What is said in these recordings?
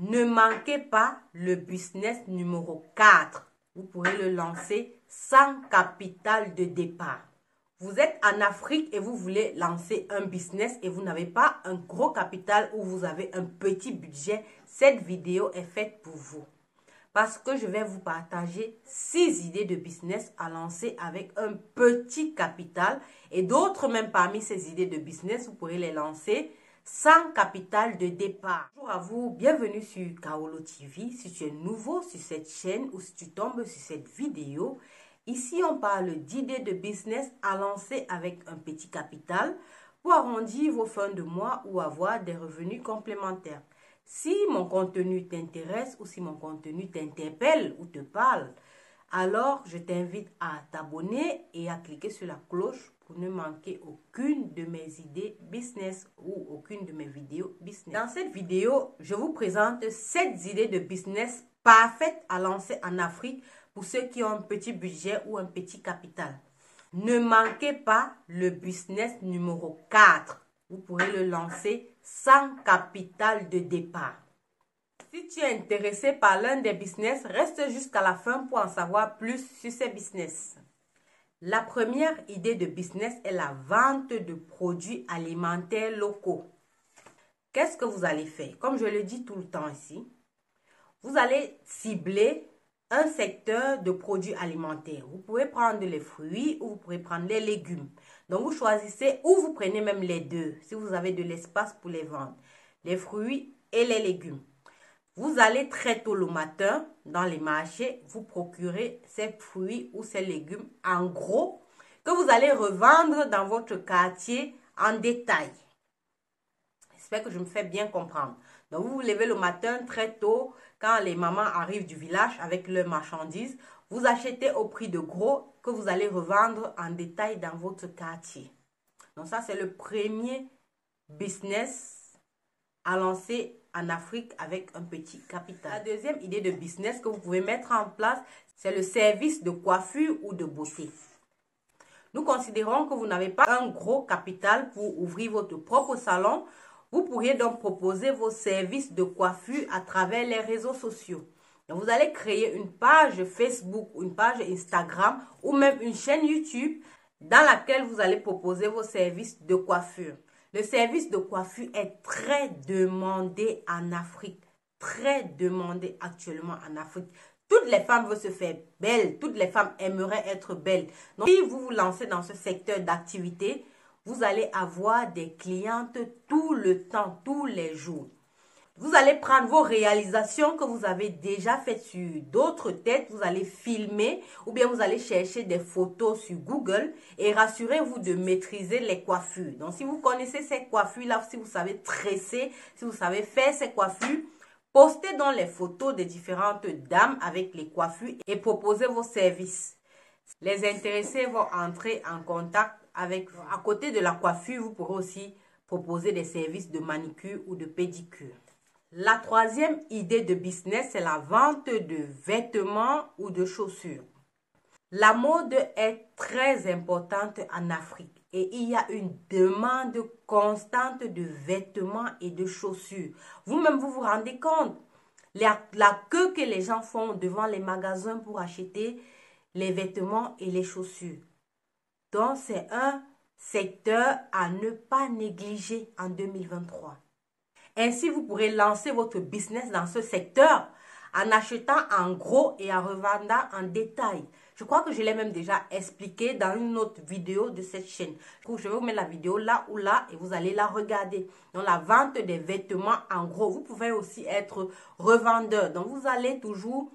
Ne manquez pas le business numéro 4. Vous pourrez le lancer sans capital de départ. Vous êtes en Afrique et vous voulez lancer un business et vous n'avez pas un gros capital ou vous avez un petit budget. Cette vidéo est faite pour vous. Parce que je vais vous partager 6 idées de business à lancer avec un petit capital. Et d'autres, même parmi ces idées de business, vous pourrez les lancer sans capital de départ. Bonjour à vous, bienvenue sur Kaolo TV. Si tu es nouveau sur cette chaîne ou si tu tombes sur cette vidéo, ici on parle d'idées de business à lancer avec un petit capital pour arrondir vos fins de mois ou avoir des revenus complémentaires. Si mon contenu t'intéresse ou si mon contenu t'interpelle ou te parle, alors je t'invite à t'abonner et à cliquer sur la cloche pour ne manquer aucune de mes idées business ou aucune de mes vidéos business. Dans cette vidéo, je vous présente 7 idées de business parfaites à lancer en Afrique pour ceux qui ont un petit budget ou un petit capital. Ne manquez pas le business numéro 4. Vous pourrez le lancer sans capital de départ. Si tu es intéressé par l'un des business, reste jusqu'à la fin pour en savoir plus sur ces business. La première idée de business est la vente de produits alimentaires locaux. Qu'est-ce que vous allez faire? Comme je le dis tout le temps ici, vous allez cibler un secteur de produits alimentaires. Vous pouvez prendre les fruits ou vous pouvez prendre les légumes. Donc, vous choisissez ou vous prenez même les deux si vous avez de l'espace pour les vendre. Les fruits et les légumes. Vous allez très tôt le matin dans les marchés, vous procurer ces fruits ou ces légumes en gros que vous allez revendre dans votre quartier en détail. J'espère que je me fais bien comprendre. Donc, vous vous levez le matin très tôt quand les mamans arrivent du village avec leurs marchandises. Vous achetez au prix de gros que vous allez revendre en détail dans votre quartier. Donc, ça, c'est le premier business à lancer en Afrique avec un petit capital. La deuxième idée de business que vous pouvez mettre en place, c'est le service de coiffure ou de beauté. Nous considérons que vous n'avez pas un gros capital pour ouvrir votre propre salon. Vous pourriez donc proposer vos services de coiffure à travers les réseaux sociaux. Donc, vous allez créer une page Facebook, une page Instagram ou même une chaîne YouTube dans laquelle vous allez proposer vos services de coiffure. Le service de coiffure est très demandé en Afrique. Très demandé actuellement en Afrique. Toutes les femmes veulent se faire belles. Toutes les femmes aimeraient être belles. Donc, si vous vous lancez dans ce secteur d'activité, vous allez avoir des clientes tout le temps, tous les jours. Vous allez prendre vos réalisations que vous avez déjà faites sur d'autres têtes, vous allez filmer ou bien vous allez chercher des photos sur Google et rassurez-vous de maîtriser les coiffures. Donc, si vous connaissez ces coiffures-là, si vous savez tresser, si vous savez faire ces coiffures, postez dans les photos des différentes dames avec les coiffures et proposez vos services. Les intéressés vont entrer en contact avec vous. À côté de la coiffure, vous pourrez aussi proposer des services de manicure ou de pédicure. La troisième idée de business, c'est la vente de vêtements ou de chaussures. La mode est très importante en Afrique et il y a une demande constante de vêtements et de chaussures. Vous-même, vous vous rendez compte, la queue que les gens font devant les magasins pour acheter les vêtements et les chaussures. Donc, c'est un secteur à ne pas négliger en 2023. Ainsi, vous pourrez lancer votre business dans ce secteur en achetant en gros et en revendant en détail. Je crois que je l'ai même déjà expliqué dans une autre vidéo de cette chaîne. Je vais vous mettre la vidéo là ou là et vous allez la regarder. Donc, la vente des vêtements en gros. Vous pouvez aussi être revendeur. Donc, vous allez toujours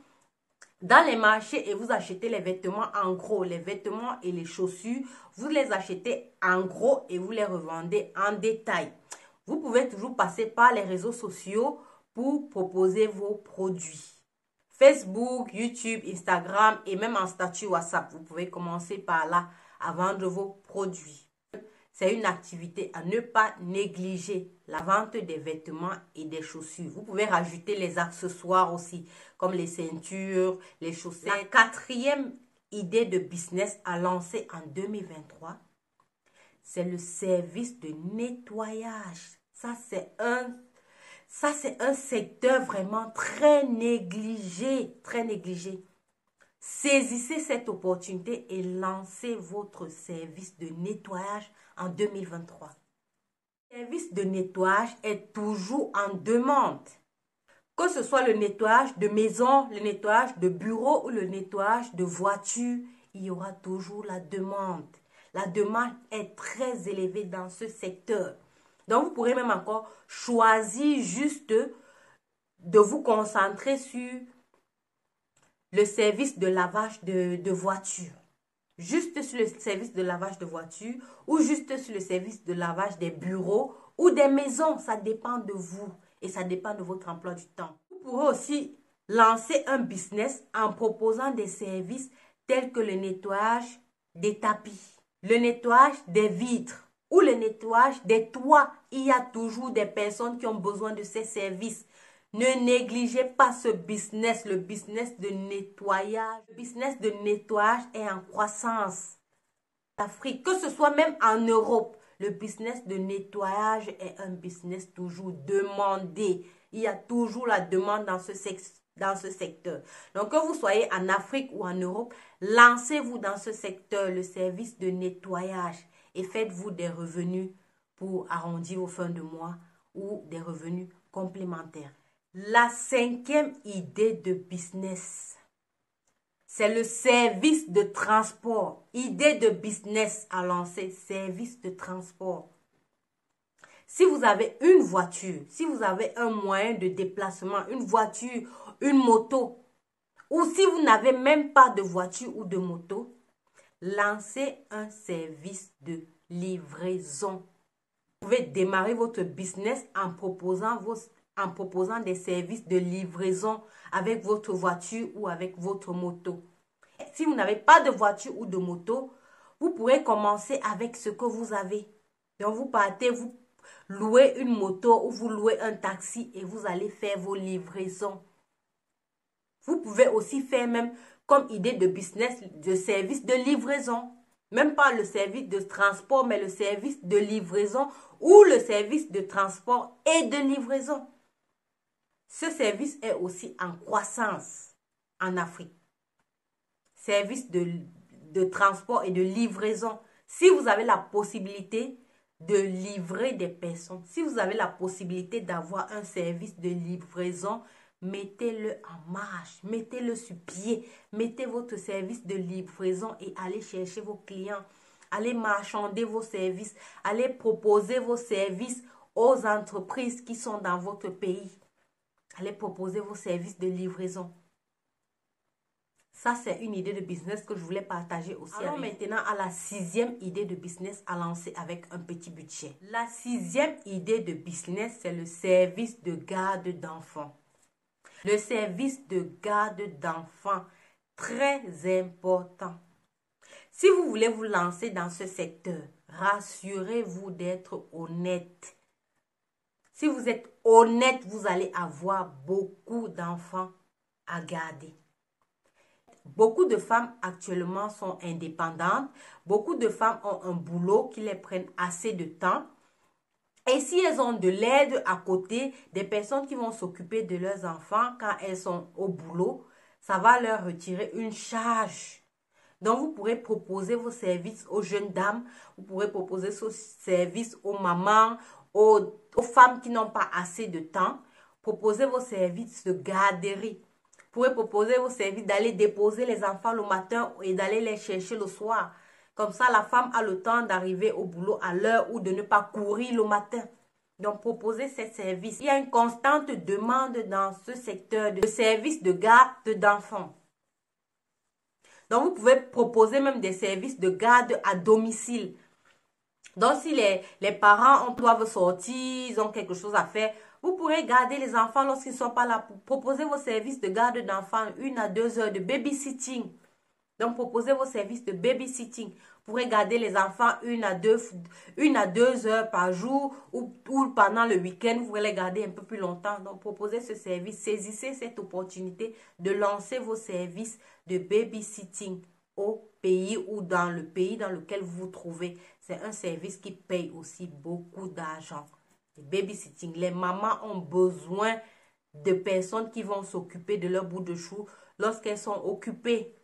dans les marchés et vous achetez les vêtements en gros. Les vêtements et les chaussures, vous les achetez en gros et vous les revendez en détail. Vous pouvez toujours passer par les réseaux sociaux pour proposer vos produits. Facebook, YouTube, Instagram et même en statut WhatsApp. Vous pouvez commencer par là à vendre vos produits. C'est une activité à ne pas négliger, la vente des vêtements et des chaussures. Vous pouvez rajouter les accessoires aussi, comme les ceintures, les chaussettes. La quatrième idée de business à lancer en 2023, c'est le service de nettoyage. Ça, c'est Ça, c'est un secteur vraiment très négligé, très négligé. Saisissez cette opportunité et lancez votre service de nettoyage en 2023. Le service de nettoyage est toujours en demande. Que ce soit le nettoyage de maison, le nettoyage de bureau ou le nettoyage de voiture, il y aura toujours la demande. La demande est très élevée dans ce secteur. Donc, vous pourrez même encore choisir juste de vous concentrer sur le service de lavage de voiture. Juste sur le service de lavage de voiture ou juste sur le service de lavage des bureaux ou des maisons. Ça dépend de vous et ça dépend de votre emploi du temps. Vous pourrez aussi lancer un business en proposant des services tels que le nettoyage des tapis, le nettoyage des vitres ou le nettoyage des toits. Il y a toujours des personnes qui ont besoin de ces services. Ne négligez pas ce business, le business de nettoyage. Le business de nettoyage est en croissance. En Afrique, que ce soit même en Europe, le business de nettoyage est un business toujours demandé. Il y a toujours la demande dans ce secteur. Donc, que vous soyez en Afrique ou en Europe, lancez-vous dans ce secteur, le service de nettoyage, et faites-vous des revenus pour arrondir vos fins de mois ou des revenus complémentaires. La cinquième idée de business, c'est le service de transport. Idée de business à lancer, service de transport. Si vous avez une voiture, si vous avez un moyen de déplacement, une voiture, une moto, ou si vous n'avez même pas de voiture ou de moto, lancez un service de livraison. Vous pouvez démarrer votre business en proposant des services de livraison avec votre voiture ou avec votre moto. Si vous n'avez pas de voiture ou de moto, vous pourrez commencer avec ce que vous avez. Donc, vous partez, vous louez une moto ou vous louez un taxi et vous allez faire vos livraisons. Vous pouvez aussi faire même comme idée de business, de service de livraison. Même pas le service de transport, mais le service de livraison ou le service de transport et de livraison. Ce service est aussi en croissance en Afrique. Service de transport et de livraison. Si vous avez la possibilité de livrer des personnes, si vous avez la possibilité d'avoir un service de livraison, mettez-le en marche, mettez-le sur pied, mettez votre service de livraison et allez chercher vos clients, allez marchander vos services, allez proposer vos services aux entreprises qui sont dans votre pays. Allez proposer vos services de livraison. Ça, c'est une idée de business que je voulais partager aussi. Alors maintenant à la sixième idée de business à lancer avec un petit budget. La sixième idée de business, c'est le service de garde d'enfants. Le service de garde d'enfants, très important. Si vous voulez vous lancer dans ce secteur, rassurez-vous d'être honnête. Si vous êtes honnête, vous allez avoir beaucoup d'enfants à garder. Beaucoup de femmes actuellement sont indépendantes. Beaucoup de femmes ont un boulot qui les prenne assez de temps. Et si elles ont de l'aide à côté, des personnes qui vont s'occuper de leurs enfants quand elles sont au boulot, ça va leur retirer une charge. Donc, vous pourrez proposer vos services aux jeunes dames, vous pourrez proposer vos services aux mamans, aux femmes qui n'ont pas assez de temps. Proposez vos services de garderie. Vous pourrez proposer vos services d'aller déposer les enfants le matin et d'aller les chercher le soir. Comme ça, la femme a le temps d'arriver au boulot à l'heure ou de ne pas courir le matin. Donc, proposez ces services. Il y a une constante demande dans ce secteur de services de garde d'enfants. Donc, vous pouvez proposer même des services de garde à domicile. Donc, si les parents doivent sortir, ils ont quelque chose à faire, vous pourrez garder les enfants lorsqu'ils ne sont pas là. Proposez vos services de garde d'enfants 1 à 2 heures de babysitting. Donc, proposez vos services de babysitting. Vous pourrez garder les enfants 1 à 2 heures par jour ou pendant le week-end, vous pourrez les garder un peu plus longtemps. Donc, proposez ce service. Saisissez cette opportunité de lancer vos services de babysitting au pays ou dans le pays dans lequel vous vous trouvez. C'est un service qui paye aussi beaucoup d'argent. babysitting. Les mamans ont besoin de personnes qui vont s'occuper de leur bout de chou lorsqu'elles sont occupées.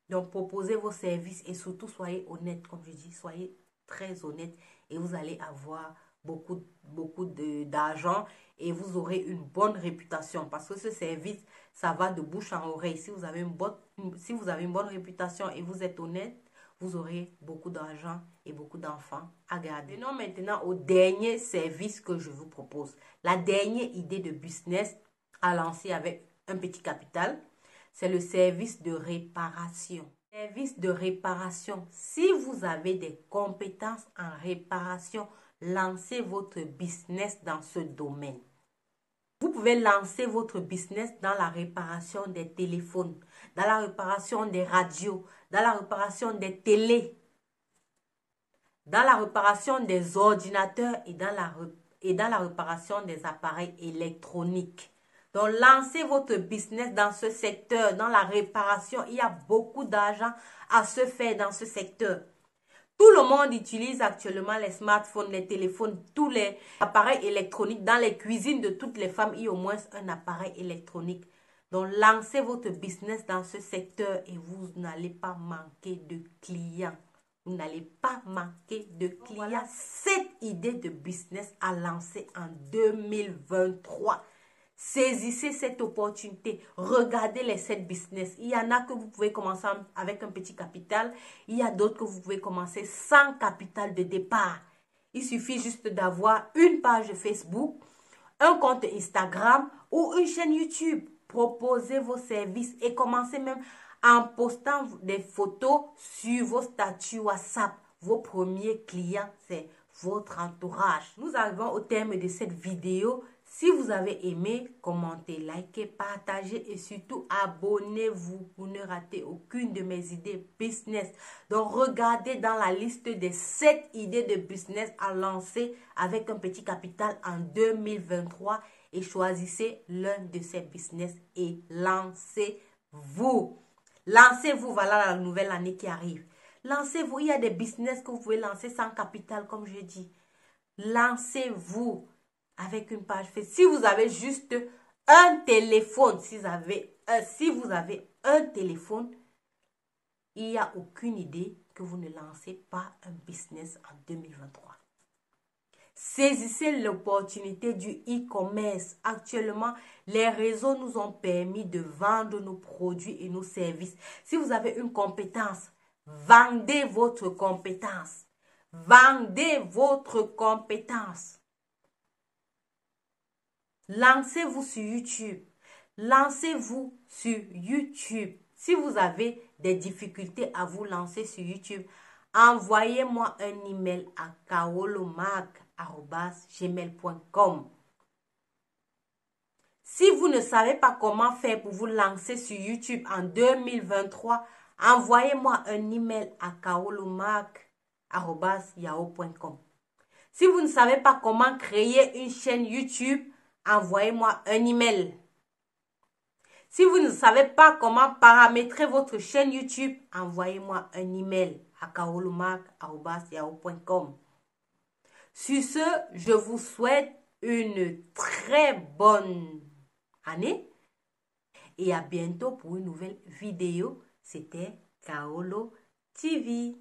Donc, proposez vos services et surtout, soyez honnête, comme je dis, soyez très honnête et vous allez avoir beaucoup d'argent et vous aurez une bonne réputation parce que ce service, ça va de bouche en oreille. Si vous avez une bonne réputation et vous êtes honnête, vous aurez beaucoup d'argent et beaucoup d'enfants à garder. Venons maintenant au dernier service que je vous propose. La dernière idée de business à lancer avec un petit capital, c'est le service de réparation. Service de réparation. Si vous avez des compétences en réparation, lancez votre business dans ce domaine. Vous pouvez lancer votre business dans la réparation des téléphones, dans la réparation des radios, dans la réparation des télés, dans la réparation des ordinateurs et dans la réparation des appareils électroniques. Donc, lancez votre business dans ce secteur, dans la réparation. Il y a beaucoup d'argent à se faire dans ce secteur. Tout le monde utilise actuellement les smartphones, les téléphones, tous les appareils électroniques. Dans les cuisines de toutes les femmes, il y a au moins un appareil électronique. Donc, lancez votre business dans ce secteur et vous n'allez pas manquer de clients. Vous n'allez pas manquer de clients. Voilà 7 idées de business à lancer en 2023. Saisissez cette opportunité. Regardez les 7 business. Il y en a que vous pouvez commencer avec un petit capital. Il y a d'autres que vous pouvez commencer sans capital de départ. Il suffit juste d'avoir une page Facebook, un compte Instagram ou une chaîne YouTube. Proposez vos services et commencez même en postant des photos sur vos statuts WhatsApp. Vos premiers clients, c'est votre entourage. Nous arrivons au terme de cette vidéo. Si vous avez aimé, commentez, likez, partagez et surtout abonnez-vous pour ne rater aucune de mes idées business. Donc regardez dans la liste des 7 idées de business à lancer avec un petit capital en 2023 et choisissez l'un de ces business et lancez-vous. Lancez-vous, voilà la nouvelle année qui arrive. Lancez-vous, il y a des business que vous pouvez lancer sans capital comme je dis. Lancez-vous. Avec une page Facebook. Si vous avez juste un téléphone, si vous avez un téléphone, il n'y a aucune idée que vous ne lancez pas un business en 2023. Saisissez l'opportunité du e-commerce. Actuellement, les réseaux nous ont permis de vendre nos produits et nos services. Si vous avez une compétence, vendez votre compétence. Vendez votre compétence. Lancez-vous sur YouTube. Lancez-vous sur YouTube. Si vous avez des difficultés à vous lancer sur YouTube, envoyez-moi un email à kaolomark@gmail.com. Si vous ne savez pas comment faire pour vous lancer sur YouTube en 2023, envoyez-moi un email à kaolomark@yahoo.com. Si vous ne savez pas comment créer une chaîne YouTube, envoyez-moi un email. Si vous ne savez pas comment paramétrer votre chaîne YouTube, envoyez-moi un email à kaolomark@yahoo.com. Sur ce, je vous souhaite une très bonne année et à bientôt pour une nouvelle vidéo. C'était Kaolo TV.